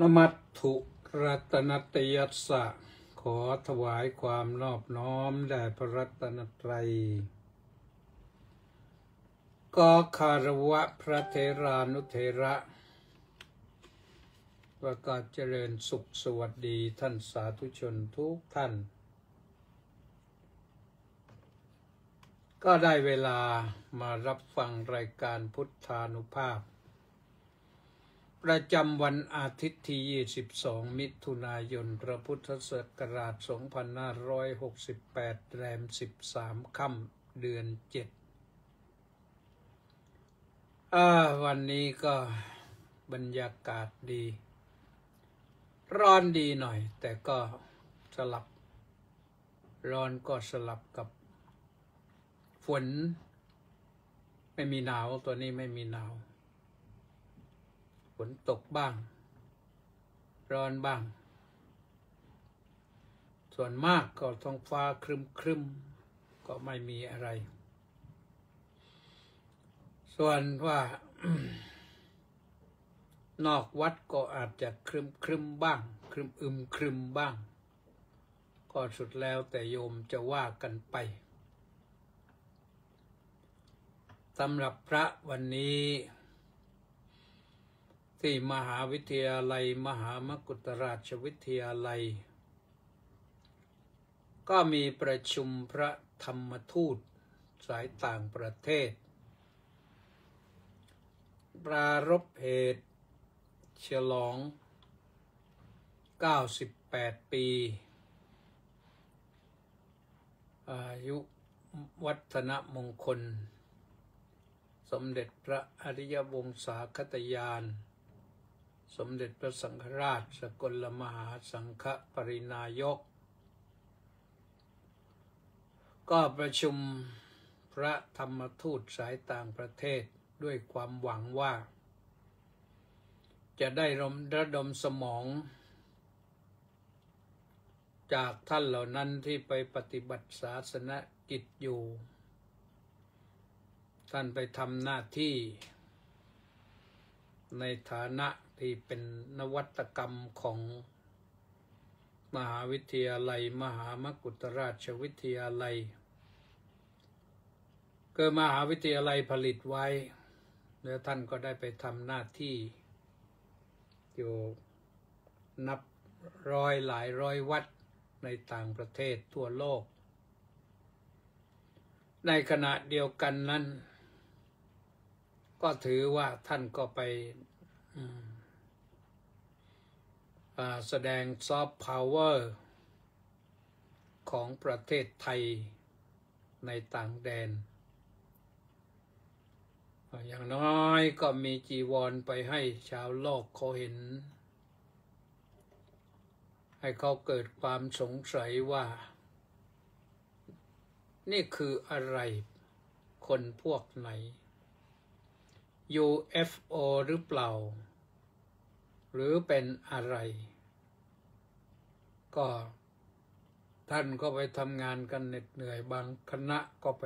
นมัตถุรัตนตยัสสะขอถวายความนอบน้อมแด่พระรัตนตรัยก็คารวะพระเถรานุเถระประกาศเจริญสุขสวัสดีท่านสาธุชนทุกท่านก็ได้เวลามารับฟังรายการพุทธานุภาพประจำวันอาทิตย์ที่ 22 มิถุนายน พระพุทธศักราช 2568 แรม 13 ค่ำเดือน 7วันนี้ก็บรรยากาศดีร้อนดีหน่อยแต่ก็สลับร้อนก็สลับกับฝนไม่มีหนาวตัวนี้ไม่มีหนาวฝนตกบ้างร้อนบ้างส่วนมากก็ท้องฟ้าครึมๆก็ไม่มีอะไรส่วนว่า นอกวัดก็อาจจะครึมบ้างครึมบ้างก็สุดแล้วแต่โยมจะว่ากันไปสำหรับพระวันนี้ที่มหาวิทยาลัยมหามกุฏราชวิทยาลัยก็มีประชุมพระธรรมทูตสายต่างประเทศปรารภเหตุฉลอง98 ปีอายุวัฒนมงคลสมเด็จพระอริยวงศาคตญาณสมเด็จพระสังฆราชสกลมหาสังฆปรินายกก็ประชุมพระธรรมทูตสายต่างประเทศด้วยความหวังว่าจะได้ระดมสมองจากท่านเหล่านั้นที่ไปปฏิบัติศาสนกิจอยู่ท่านไปทำหน้าที่ในฐานะที่เป็นนวัตกรรมของมหาวิทยาลัยมหามกุฏราชวิทยาลัยก็มหาวิทยาลัยผลิตไว้แล้วท่านก็ได้ไปทำหน้าที่อยู่นับหลายร้อยวัดในต่างประเทศทั่วโลกในขณะเดียวกันนั้นก็ถือว่าท่านก็ไปแสดงซอฟต์พาวเวอร์ของประเทศไทยในต่างแดนอย่างน้อยก็มีจีวรไปให้ชาวโลกเขาเห็นให้เขาเกิดความสงสัยว่านี่คืออะไรคนพวกไหน UFO หรือเปล่าหรือเป็นอะไรก็ท่านก็ไปทำงานกันเหน็ดเหนื่อยบางคณะก็ไป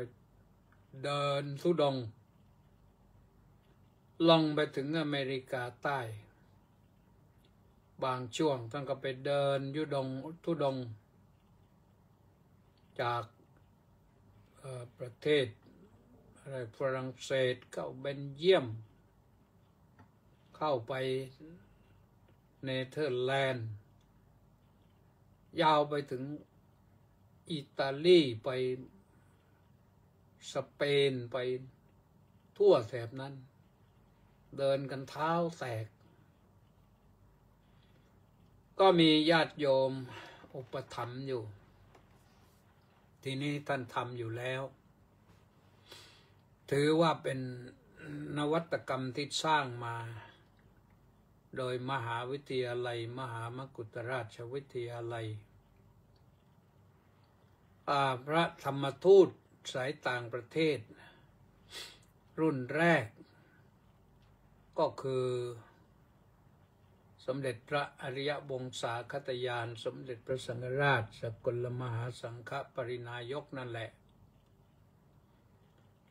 เดินธุดงค์ลงไปถึงอเมริกาใต้บางช่วงท่านก็ไปเดินธุดงค์จากประเทศอะไรฝรั่งเศสเข้าเบลเยียมเข้าไปเนเธอร์แลนด์ยาวไปถึงอิตาลีไปสเปนไปทั่วแถบนั้นเดินกันเท้าแตกก็มีญาติโยมอุปถัมภ์อยู่ทีนี้ท่านทำอยู่แล้วถือว่าเป็นนวัตกรรมที่สร้างมาโดยมหาวิทยาลัยมหามกุฏราชวิทยาลัยพระธรรมทูตสายต่างประเทศรุ่นแรกก็คือสมเด็จพระอริยวงศาคตญาณสมเด็จพระสังฆราชสกลมหาสังฆปรินายกนั่นแหละ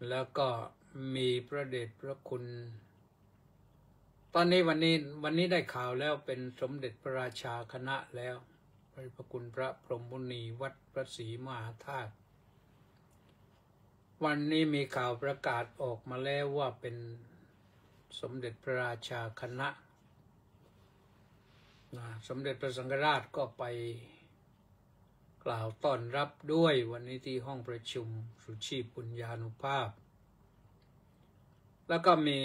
แล้วก็มีพระเดชพระคุณ ตอนนี้วันนี้ได้ข่าวแล้วเป็นสมเด็จพระราชาคณะแล้วพระคุณพระพรหมมุนีวัดพระศรีมหาธาตุวันนี้มีข่าวประกาศออกมาแล้วว่าเป็นสมเด็จพระราชาคณะสมเด็จพระสังฆราชก็ไปกล่าวต้อนรับด้วยวันนี้ที่ห้องประชุมสุชีพปุญญานุภาพแล้วก็มี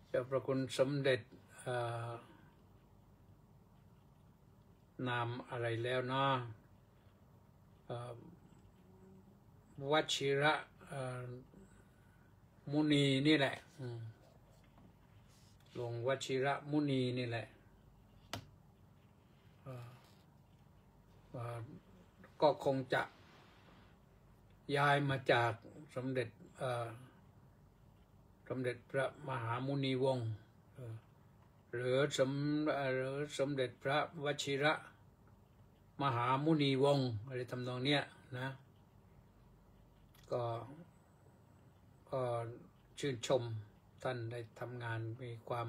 เจ้าประคุณสมเด็จนามอะไรแล้วเนาะวชิระมุนีนี่แหละหลวงวชิระมุนีนี่แหละก็คงจะย้ายมาจากสมเด็จพระมหามุนีวงศ์หรือสมเด็จพระวชิระมหามุนีวงศ์อะไรทำนองเนี้ยนะก็ชื่นชมท่านได้ทำงานมีความ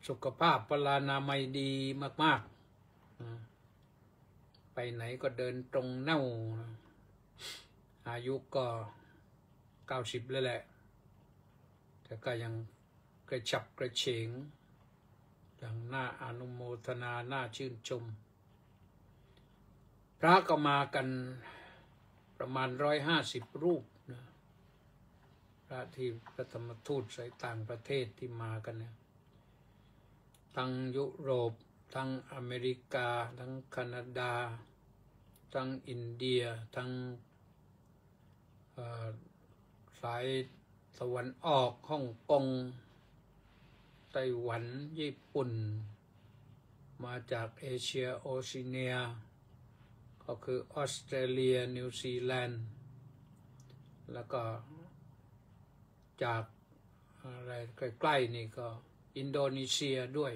สุขภาพพลานามัยดีมากๆไปไหนก็เดินตรงแน่วอายุก็90แล้วแหละแต่ก็ยังกระฉับกระเฉงอย่างน่าอนุโมทนาน่าชื่นชมพระก็มากันประมาณ150 รูปนะพระที่พระธรรมทูตสายต่างประเทศที่มากันเนี่ยทั้งยุโรปทั้งอเมริกาทั้งแคนาดาทั้งอินเดียทั้งสายตะวันออกฮ่องกงไต้หวันญี่ปุ่นมาจากเอเชียโอเชียเนียก็คือออสเตรเลียนิวซีแลนด์แล้วก็จากอะไรใกล้ๆนี่ก็อินโดนีเซียด้วย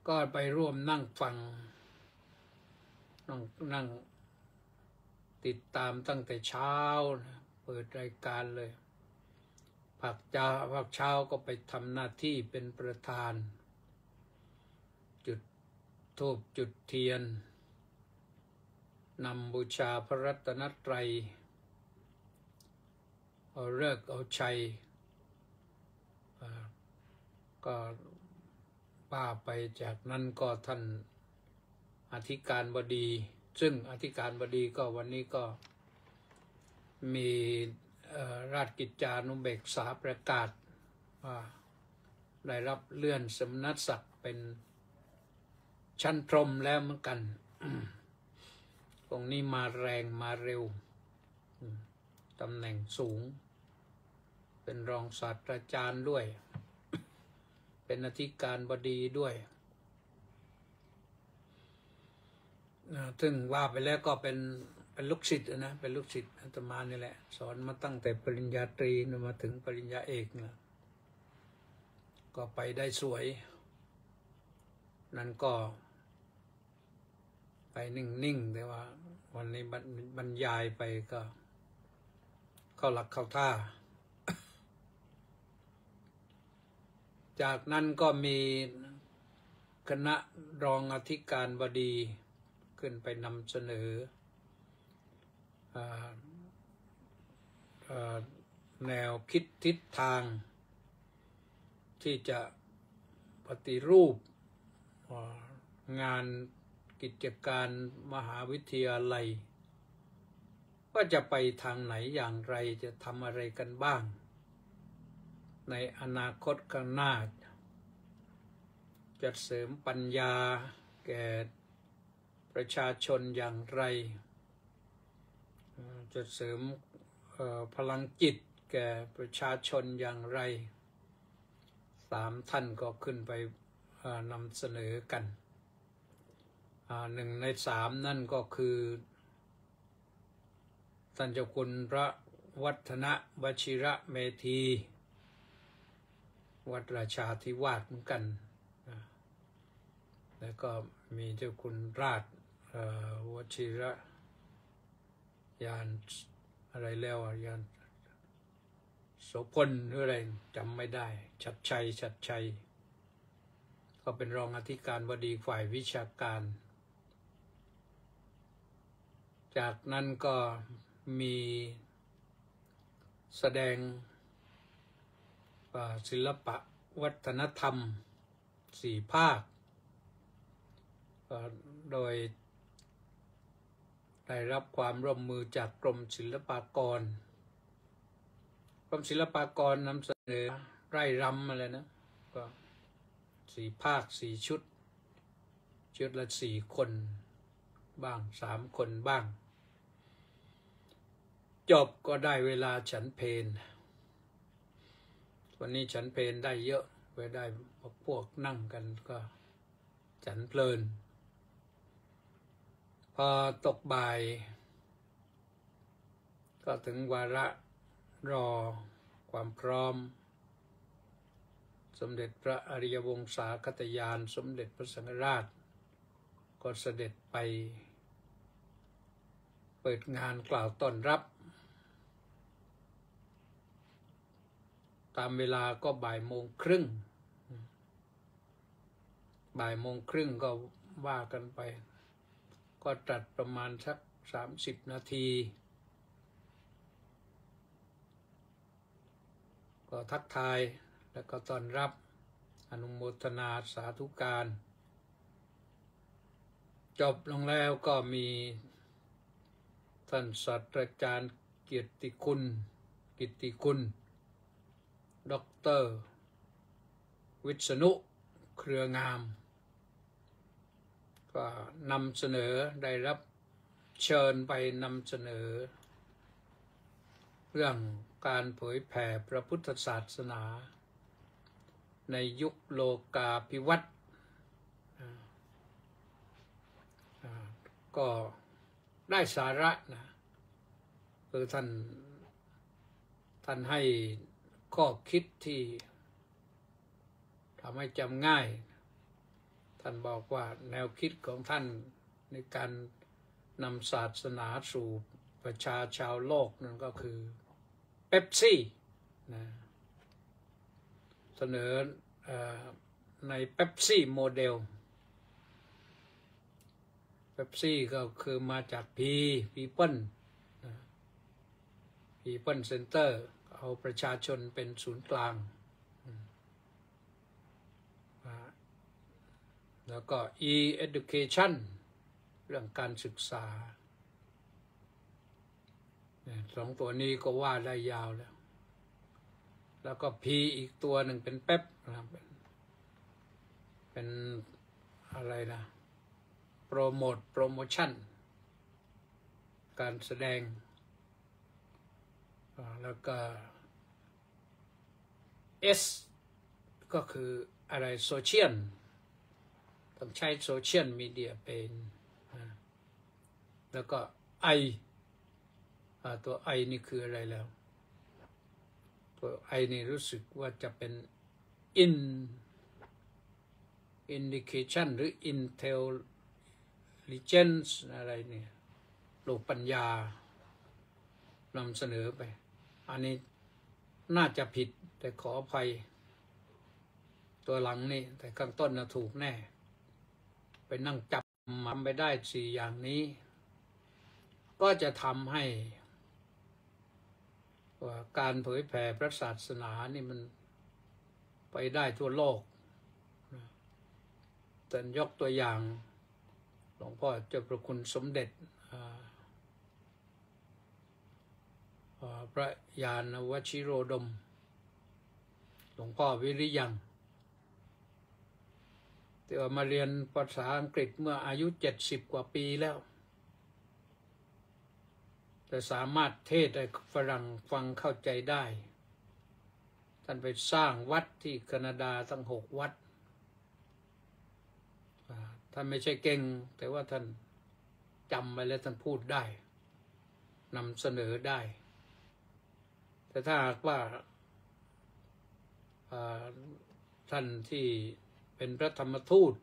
ก็ไปร่วมนั่งฟังนั่งติดตามตั้งแต่เช้าเปิดรายการเลยภาคเช้าก็ไปทำหน้าที่เป็นประธานจุดธูปจุดเทียนนำบูชาพระรัตนตรัยเอาฤกษ์เอาชัยก็ป้าไปจากนั้นก็ท่านอธิการบดีซึ่งอธิการบดีก็วันนี้ก็มีราชกิจจานุเบกษาประกาศว่าได้รับเลื่อนสมณศักดิ์เป็นชั้นพรหมแล้วเหมือนกัน ตรงนี้มาแรงมาเร็วตำแหน่งสูงเป็นรองศาสตราจารย์ด้วย เป็นอธิการบดีด้วยซึ่งว่าไปแล้วก็เป็นลูกศิษย์นะเป็นลูกศิษย์อาตมานี่แหละสอนมาตั้งแต่ปริญญาตรีมาถึงปริญญาเอกนะก็ไปได้สวยนั่นก็ไปนิ่งๆแต่ว่าวันนี้บรรยายไปก็เข้าหลักเข้าท่า จากนั้นก็มีคณะรองอธิการบดีขึ้นไปนำเสนอแนวคิดทิศทางที่จะปฏิรูปงานกิจการมหาวิทยาลัยว่าจะไปทางไหนอย่างไรจะทำอะไรกันบ้างในอนาคตข้างหน้าจะเสริมปัญญาแก่ประชาชนอย่างไรจะเสริมพลังจิตแก่ประชาชนอย่างไร3 ท่านก็ขึ้นไปนำเสนอกัน1 ใน 3นั่นก็คือท่านเจ้าคุณพระวัฒนวชิระเมธีวัดราชาธิวาสเหมือนกันแล้วก็มีเจ้าคุณราชวชิระยาน อะไรแล้วยันโสพลหรืออะไรจำไม่ได้ชัดชัยก็เป็นรองอธิการบดีฝ่ายวิชาการจากนั้นก็มีแสดงศิลปะวัฒนธรรม4 ภาคโดยได้รับความร่วมมือจากกรมศิลปากรนำเสนอไร่รำอะไรนะก็4 ภาค 4 ชุดละ 4 คนบ้าง 3 คนบ้างจบก็ได้เวลาฉันเพลวันนี้ฉันเพลได้เยอะไปได้พวกนั่งกันก็ฉันเพลินพอตกบ่ายก็ถึงวาระรอความพร้อมสมเด็จพระอริยวงศาคตยานสมเด็จพระสังฆราชก็เสด็จไปเปิดงานกล่าวต้อนรับตามเวลาก็บ่ายโมงครึ่งก็ว่ากันไปก็จัดประมาณสัก30 นาทีก็ทักทายแล้วก็ต้อนรับอนุโมทนาสาธุการจบลงแล้วก็มีท่านศาสตราจารย์กิตติคุณดร.วิษณุเครืองามก็นำเสนอได้รับเชิญไปนำเสนอเรื่องการเผยแผ่พระพุทธศาสนาในยุคโลกาภิวัตน์ก็ได้สาระนะคือท่านให้ข้อคิดที่ทำให้จำง่ายท่านบอกว่าแนวคิดของท่านในการนำศาสนาสู่ประชาชาวโลกนั่นก็คือเป๊ปซี่นะเสนอในเป๊ปซี่โมเดลเป๊ปซี่ก็คือมาจากPeople Center เอาประชาชนเป็นศูนย์กลางแล้วก็ Education เรื่องการศึกษา2 ตัวนี้ก็ว่าได้ยาวแล้วก็ P อีกตัวหนึ่งเป็นเป๊ปเป็นอะไรนะโปรโมชั่นการแสดงแล้วก็ S ก็คืออะไรโซเชียลต้องใช้โซเชียลมีเดียเป็นแล้วก็ I ตัว I นี่คืออะไรแล้วตัว I นี่รู้สึกว่าจะเป็น indication หรือ intelligence อะไรเนี่ยโลกปัญญานำเสนอไปอันนี้น่าจะผิดแต่ขออภัยตัวหลังนี่แต่ข้างต้นนะถูกแน่ไปนั่งจับมันไปได้4 อย่างนี้ก็จะทำให้ว่าการเผยแผ่พระศาสนานี่มันไปได้ทั่วโลกแต่ยกตัวอย่างหลวงพ่อเจ้าพระคุณสมเด็จพระญาณวชิโรดมหลวงพ่อวิริยังที่ว่ามาเรียนภาษาอังกฤษเมื่ออายุ70 กว่าปีแล้วแต่สามารถเทศให้ฝรั่งฟังเข้าใจได้ท่านไปสร้างวัดที่แคนาดาทั้ง6 วัดท่านไม่ใช่เก่งแต่ว่าท่านจำไปแล้วท่านพูดได้นำเสนอได้แต่ถ้าหากว่าท่านที่เป็นพระธรรมทูต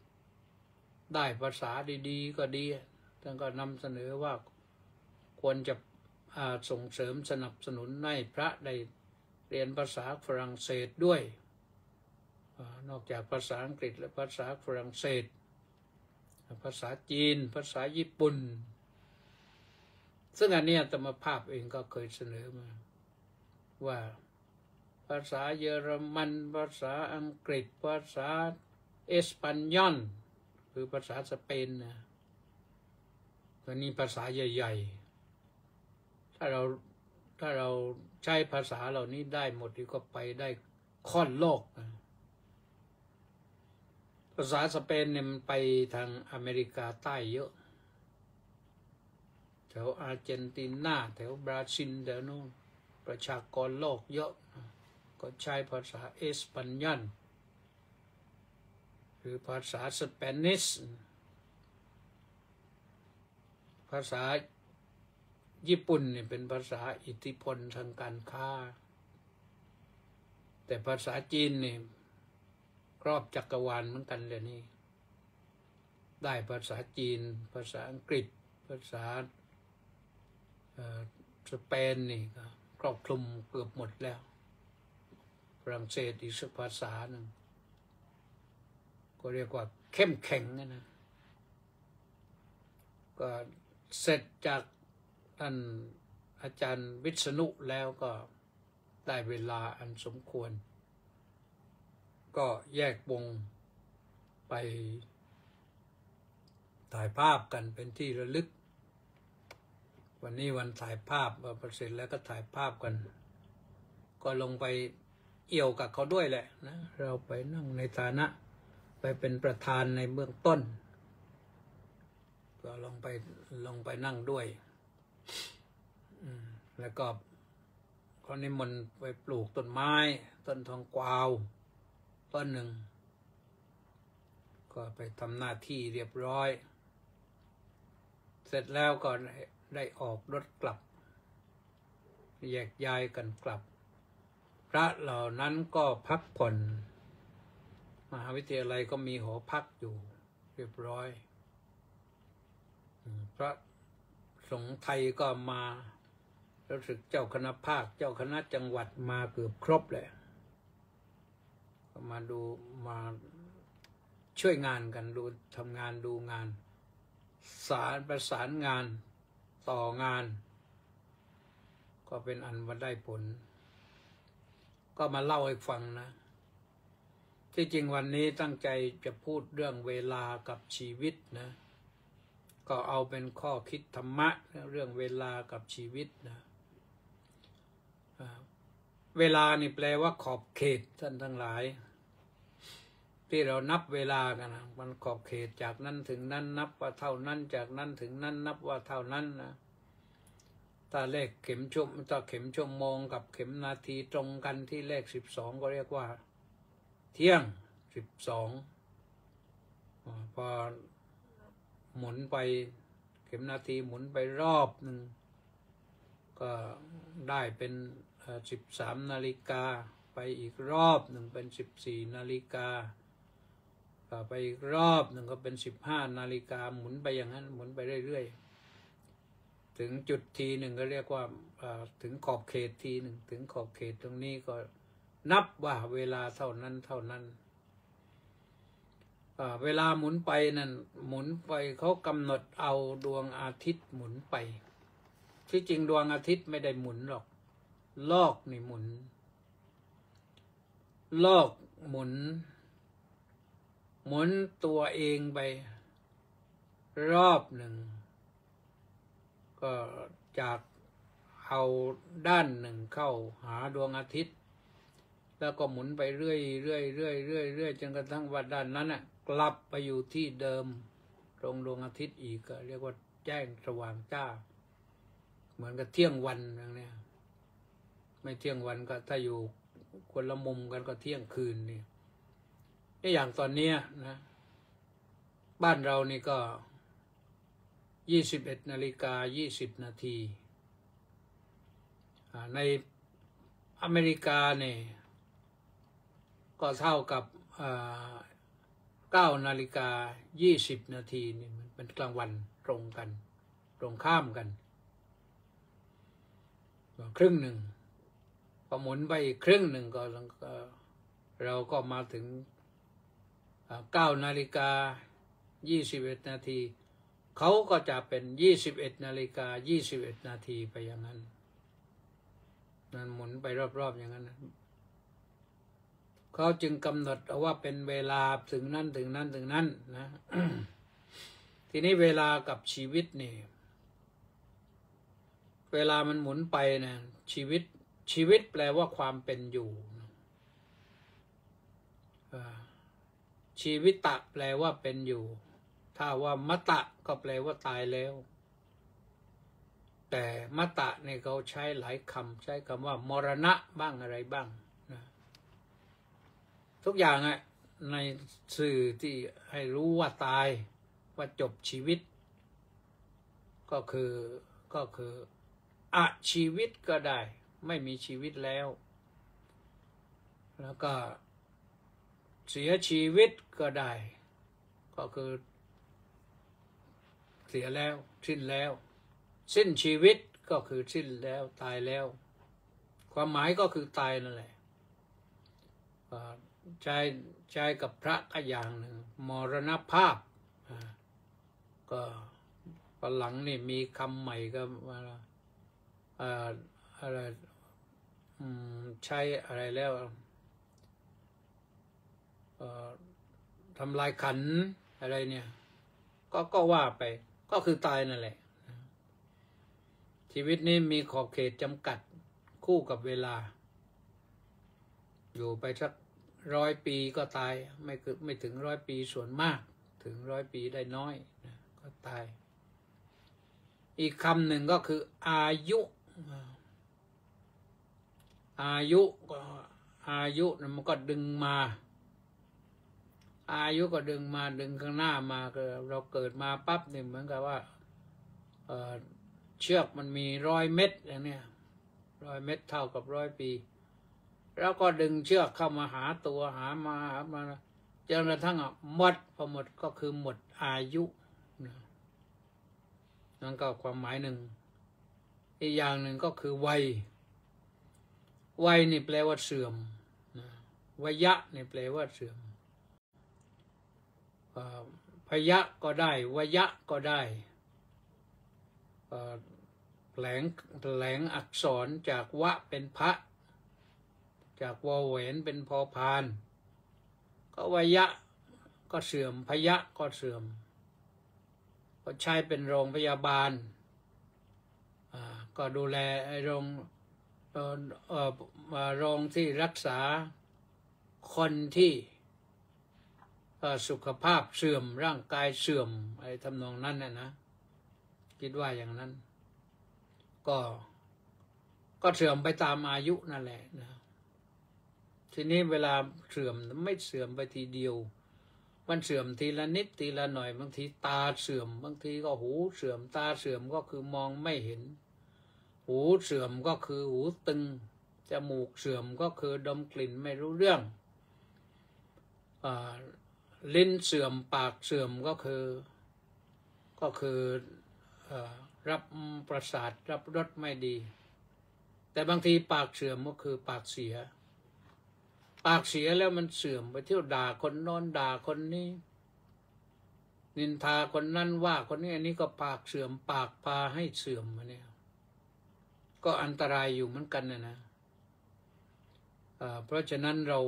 ได้ภาษาดีๆก็ดีท่านก็นำเสนอว่าควรจะ ส่งเสริมสนับสนุนให้พระได้เรียนภาษาฝรั่งเศสด้วยนอกจากภาษาอังกฤษและภาษาฝรั่งเศสภาษาจีนภาษาญี่ปุ่นซึ่งอันนี้อาตมาภาพเองก็เคยเสนอมาว่าภาษาเยอรมันภาษาอังกฤษภาษาเอสปันยอลคือภาษาสเปนนะตัวนี้ภาษาใหญ่ๆถ้าเราใช้ภาษาเหล่านี้ได้หมดก็ไปได้ค่อนโลกนะภาษาสเปนเนี่ยมันไปทางอเมริกาใต้เยอะแถวอาร์เจนตินาแถวบราซิลแถวนู้นประชากรโลกเยอะก็ใช้ภาษาเอสปันยอลหรือภาษาสเปนิชภาษาญี่ปุ่นเนี่ยเป็นภาษาอิทธิพลทางการค้าแต่ภาษาจีนเนี่ยครอบจักรวาลเหมือนกันเลยนี่ได้ภาษาจีนภาษาอังกฤษภาษาสเปนนี่ก็ครอบคลุมเกือบหมดแล้วฝรั่งเศสอีกสักภาษาหนึ่งก็เรียกว่าเข้มแข็งนะก็เสร็จจากท่านอาจารย์วิษณุแล้วก็ได้เวลาอันสมควรก็แยกวงไปถ่ายภาพกันเป็นที่ระลึกวันนี้วันถ่ายภาพพอเสร็จแล้วก็ถ่ายภาพกันก็ลงไปเอี่ยวกับเขาด้วยแหละนะเราไปนั่งในฐานะไปเป็นประธานในเบื้องต้นก็ลงไปนั่งด้วยแล้วก็เขานิมนต์ไปปลูกต้นไม้ต้นทองกวาวต้นหนึ่งก็ไปทำหน้าที่เรียบร้อยเสร็จแล้วก็ได้ออกรถกลับแยกย้ายกันกลับพระเหล่านั้นก็พักผ่อนมหาวิทยาลัยก็มีหอพักอยู่เรียบร้อยพระสงฆ์ไทยก็มารู้สึกเจ้าคณะภาคเจ้าคณะจังหวัดมาเกือบครบเลยก็มาดูมาช่วยงานกันดูทำงานดูงานประสานงานต่องานก็เป็นอันว่าได้ผลก็มาเล่าให้ฟังนะที่จริงวันนี้ตั้งใจจะพูดเรื่องเวลากับชีวิตนะก็เอาเป็นข้อคิดธรรมะเรื่องเวลากับชีวิตนะเวลานี่แปลว่าขอบเขตท่านทั้งหลายที่เรานับเวลากันนะมันขอบเขตจากนั้นถึงนั้นนับว่าเท่านั้นจากนั้นถึงนั้นนับว่าเท่านั้นนะถ้าเลขเข็มชั่วโมงกับเข็มนาทีตรงกันที่เลข12ก็เรียกว่าเที่ยง12พอหมุนไปเข็มนาทีหมุนไปรอบหนึ่งก็ได้เป็น13 นาฬิกาไปอีกรอบหนึ่งเป็น14 นาฬิกาไปอีกรอบหนึ่งก็เป็น15 นาฬิกาหมุนไปอย่างนั้นหมุนไปเรื่อยๆถึงจุดทีหนึ่งก็เรียกว่าถึงขอบเขตทีหนึ่งถึงขอบเขตตรงนี้ก็นับว่าเวลาเท่านั้นเท่านั้นเวลาหมุนไปนั่นหมุนไปเขากำหนดเอาดวงอาทิตย์หมุนไปที่จริงดวงอาทิตย์ไม่ได้หมุนหรอกโลกนี่หมุนโลกหมุนตัวเองไปรอบหนึ่งก็จากเอาด้านหนึ่งเข้าหาดวงอาทิตย์แล้วก็หมุนไปเรื่อยจนกระทั่งว่าด้านนั้นกลับไปอยู่ที่เดิมตรงดวงอาทิตย์อีกก็เรียกว่าแจ้งสว่างจ้าเหมือนกับเที่ยงวันอย่างนี้ไม่เที่ยงวันก็ถ้าอยู่คนละมุมกันก็เที่ยงคืนนี่อย่างตอนนี้นะบ้านเรานี่ก็21 นาฬิกา 20 นาทีในอเมริกาเนี่ยก็เท่ากับ9 นาฬิกา 20 นาทีนี่มันเป็นกลางวันตรงกันตรงข้ามกัน ครึ่งหนึ่งพอหมุนไปอีกครึ่งหนึ่งก็เราก็มาถึง9:21 นาทีเขาก็จะเป็น21:21 นาทีไปอย่างนั้นมันหมุนไปรอบๆอย่างนั้นเขาจึงกำหนดเอาว่าเป็นเวลาถึงนั้นถึงนั้นถึงนั้นนะ ทีนี้เวลากับชีวิตนี่เวลามันหมุนไปนะชีวิตแปลว่าความเป็นอยู่ชีวิตะแปลว่าเป็นอยู่ถ้าว่ามตะก็แปลว่าตายแล้วแต่มตะเนี่ยเขาใช้หลายคำใช้คำว่ามรณะบ้างอะไรบ้างนะทุกอย่างอะในสื่อที่ให้รู้ว่าตายว่าจบชีวิตก็คืออะชีวิตก็ได้ไม่มีชีวิตแล้วแล้วก็เสียชีวิตก็ได้ก็คือเสียแล้วสิ้นแล้วสิ้นชีวิตก็คือสิ้นแล้วตายแล้วความหมายก็คือตายนั่นแหละใช้กับพระก็อย่างหนึ่งมรณภาพก็ตอนหลังนี่มีคำใหม่ก็ว่าอะไรใช้อะไรแล้วทำลายขันอะไรเนี่ยก็ว่าไปก็คือตายนั่นแหละชีวิตนี้มีขอบเขตจำกัดคู่กับเวลาอยู่ไปสัก100 ปีก็ตายไม่ถึง100 ปีส่วนมากถึง100 ปีได้น้อยก็ตายอีกคำหนึ่งก็คืออายุมันก็ดึงมาอายุก็ดึงข้างหน้ามาก็เราเกิดมาปั๊บเนี่ยเหมือนกับว่าเชือกมันมี100 เม็ดอย่างเนี้ย100 เม็ดเท่ากับ100 ปีแล้วก็ดึงเชือกเข้ามาหาตัวหามาจนกระทั่งหมดพอหมดก็คือหมดอายุนั่นก็ความหมายหนึ่งอีกอย่างหนึ่งก็คือวัยนี่แปลว่าเสื่อมวยะนี่แปลว่าเสื่อมพยะก็ได้วยะก็ได้แผลงอักษรจากวะเป็นพระจากวอแหวนเป็นพอพานก็วยะก็เสื่อมพยะก็เสื่อมก็ใช้เป็นโรงพยาบาลก็ดูแลโรงที่รักษาคนที่สุขภาพเสื่อมร่างกายเสื่อมอะไรทำนองนั้นนะคิดว่าอย่างนั้นก็เสื่อมไปตามอายุนั่นแหละนะทีนี้เวลาเสื่อมไม่เสื่อมไปทีเดียวมันเสื่อมทีละนิดทีละหน่อยบางทีตาเสื่อมบางทีก็หูเสื่อมตาเสื่อมก็คือมองไม่เห็นหูเสื่อมก็คือหูตึงจมูกเสื่อมก็คือดมกลิ่นไม่รู้เรื่องลิ้นเสื่อมปากเสื่อมก็คือรับประสาทรับรสไม่ดีแต่บางทีปากเสื่อมก็คือปากเสียแล้วมันเสื่อมไปเที่ยวด่าคนโน้นด่าคนนี้นินทาคนนั้นว่าคนนี้อันนี้ก็ปากเสื่อมปากพาให้เสื่อมมาเนี่ยก็อันตรายอยู่เหมือนกันนะเพราะฉะนั้นเรา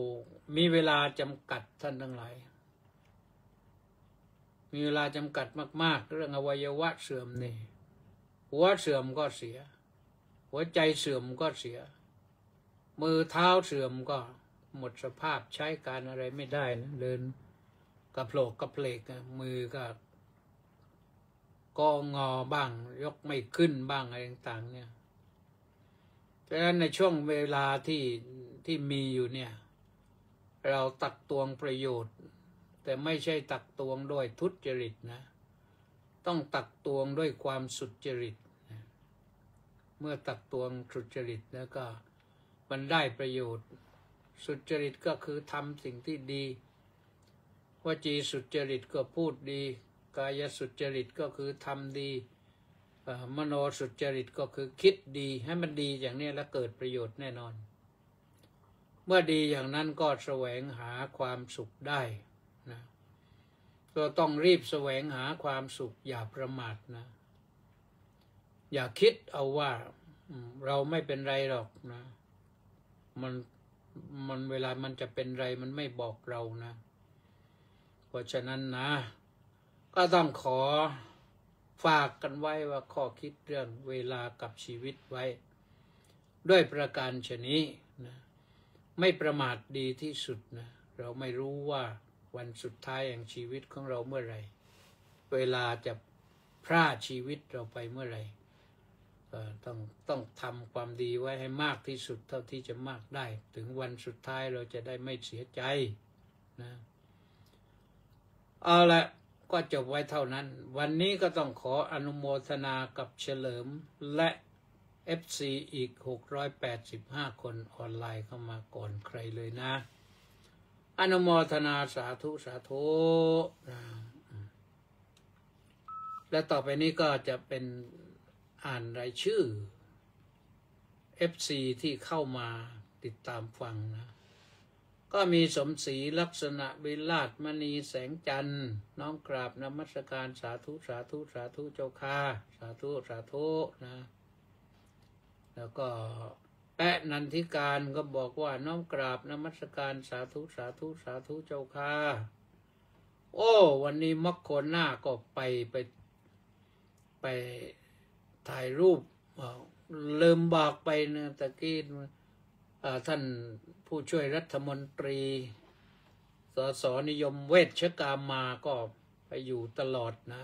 มีเวลาจำกัดท่านทั้งหลายมีเวลาจำกัดมากๆเรื่องอวัยวะเสื่อมนี่หัวเสื่อมก็เสียหัวใจเสื่อมก็เสียมือเท้าเสื่อมก็หมดสภาพใช้การอะไรไม่ได้นะเดินกระโผลกกระเพลกมือก็งอบ้างยกไม่ขึ้นบ้างอะไรต่างๆเนี่ยฉะนั้นในช่วงเวลาที่มีอยู่เนี่ยเราตักตวงประโยชน์แต่ไม่ใช่ตักตวงด้วยทุจริตนะต้องตักตวงด้วยความสุจริตเมื่อตักตวงสุจริตแล้วก็มันได้ประโยชน์สุจริตก็คือทำสิ่งที่ดีวจีสุจริตก็พูดดีกายสุจริตก็คือทำดี มโนสุจริตก็คือคิดดีให้มันดีอย่างนี้แล้วเกิดประโยชน์แน่นอน เมื่อดีอย่างนั้นก็แสวงหาความสุขได้นะก็ต้องรีบแสวงหาความสุขอย่าประมาทนะอย่าคิดเอาว่าเราไม่เป็นไรหรอกนะมันเวลามันจะเป็นไรมันไม่บอกเรานะเพราะฉะนั้นนะก็ต้องขอฝากกันไว้ว่าข้อคิดเรื่องเวลากับชีวิตไว้ด้วยประการฉะนี้นะไม่ประมาทดีที่สุดนะเราไม่รู้ว่าวันสุดท้ายแห่งชีวิตของเราเมื่อไหร่เวลาจะพรากชีวิตเราไปเมื่อไหร่ต้องทำความดีไว้ให้มากที่สุดเท่าที่จะมากได้ถึงวันสุดท้ายเราจะได้ไม่เสียใจนะเอาละก็จบไว้เท่านั้นวันนี้ก็ต้องขออนุโมทนากับเฉลิมและ FC อีก685คนออนไลน์เข้ามาก่อนใครเลยนะอนุโมทนาสาธุสาธุและต่อไปนี้ก็จะเป็นอ่านรายชื่อ FC ที่เข้ามาติดตามฟังนะก็มีสมศรีลักษณะวิราชมณีแสงจันทร์น้อมกราบนมัสการสาธุสาธุสาธุเจ้าค่ะสาธุสาธุนะแล้วก็แปะนันทิการก็บอกว่าน้อมกราบนมัสการสาธุสาธุสาธุเจ้าค่ะโอ้วันนี้มัคโคน่าก็ไปถ่ายรูปลืมบอกไปนะตะกี้ท่านผู้ช่วยรัฐมนตรีสสนิยมเวชกามาก็ไปอยู่ตลอดนะ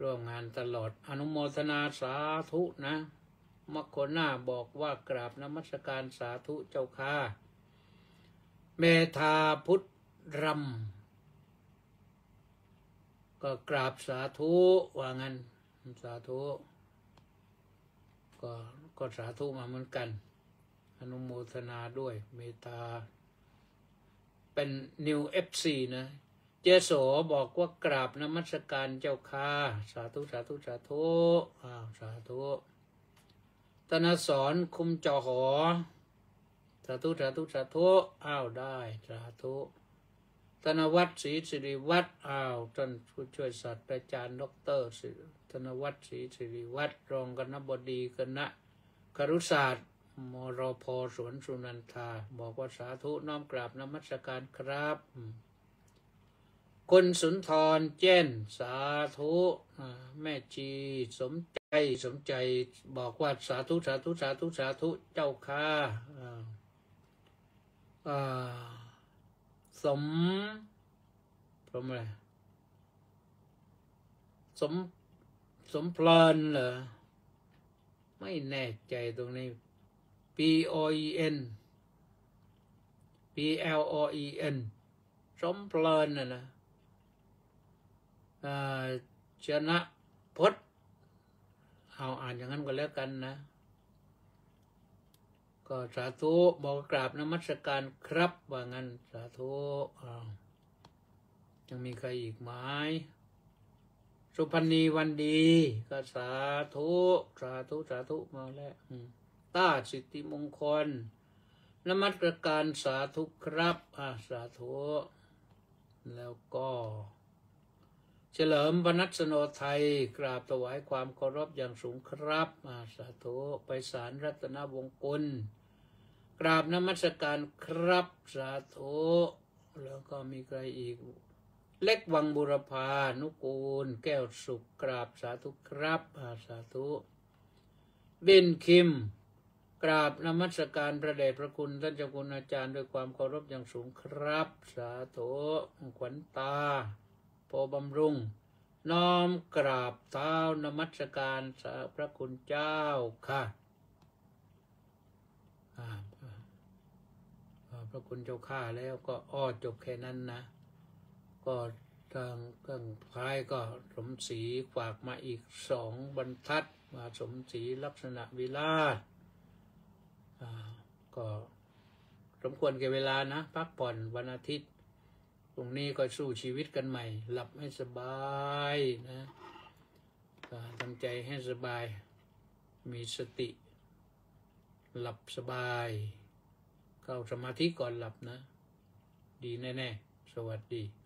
ร่วมงานตลอดอนุโมทนาสาธุนะมัคโคน่าบอกว่ากราบนมัสการสาธุเจ้าค่ะเมธาพุทธรำก็กราบสาธุว่างั้นสาธุก็สาธุมาเหมือนกันอนุโมทนาด้วยเมตาเป็นนิว FC นะเจโสบอกว่ากราบนมัสการเจ้าค่ะสาธุสาธุสาธุสาธุธนสรคุมจอหอสาธุสาธุสาธุได้สาธุธนวัฒน์ศรีสิริวัฒน์ท่านผู้ช่วยศาสตราจารย์ดร.ธนวัฒน์ศรีสิริวัฒน์รองคณบดีคณะครุศาสตร์มรพ.สวนสุนันทาบอกว่าสาธุน้อมกราบนมัสการครับคุณสุนทรเจนสาธุแม่จีสมใจบอกว่าสาธุสาธุสาธุสาธุเจ้าค่ะสมอะไรสมพลนเหรอไม่แน่ใจตรงนี้ POEN สมพลนนะชนะพจน์อ่านอย่างนั้นก็แล้วกันนะก็สาธุบอกกราบนมัสการครับว่างั้นสาธุยังมีใครอีกไหมสุพรรณีวันดีก็สาธุสาธุสาธุมาแล้วต้าสิทธิมงคลนมัสการสาธุครับสาธุแล้วก็เฉลิมพนัสโนไทยกราบถวายความเคารพอย่างสูงครับสาธุไปศาลรัตนวงศ์กุลกราบนมัสการครับสาธุแล้วก็มีใครอีกเล็กวังบุรพานุกูลแก้วสุขกราบสาธุครับสาธุเบนคิมกราบนมัสการพระเดชพระคุณท่านเจ้าคุณอาจารย์ด้วยความเคารพอย่างสูงครับสาธุขวัญตาโพบำรุงน้อมกราบเท้านมัสการพระคุณเจ้าค่ะพระคุณเจ้าข้าแล้วก็จบแค่นั้นนะก็ทางเครื่องท้ายก็สมศรีฝากมาอีก2 บรรทัดมาสมศรีลักษณะวิราชก็สมควรแก่เวลานะพักผ่อนวันอาทิตย์พรุ่งนี้ก็สู้ชีวิตกันใหม่หลับให้สบายนะ ก็ทำใจให้สบาย มีสติ หลับสบายเข้าสมาธิก่อนหลับนะ ดีแน่ๆ สวัสดี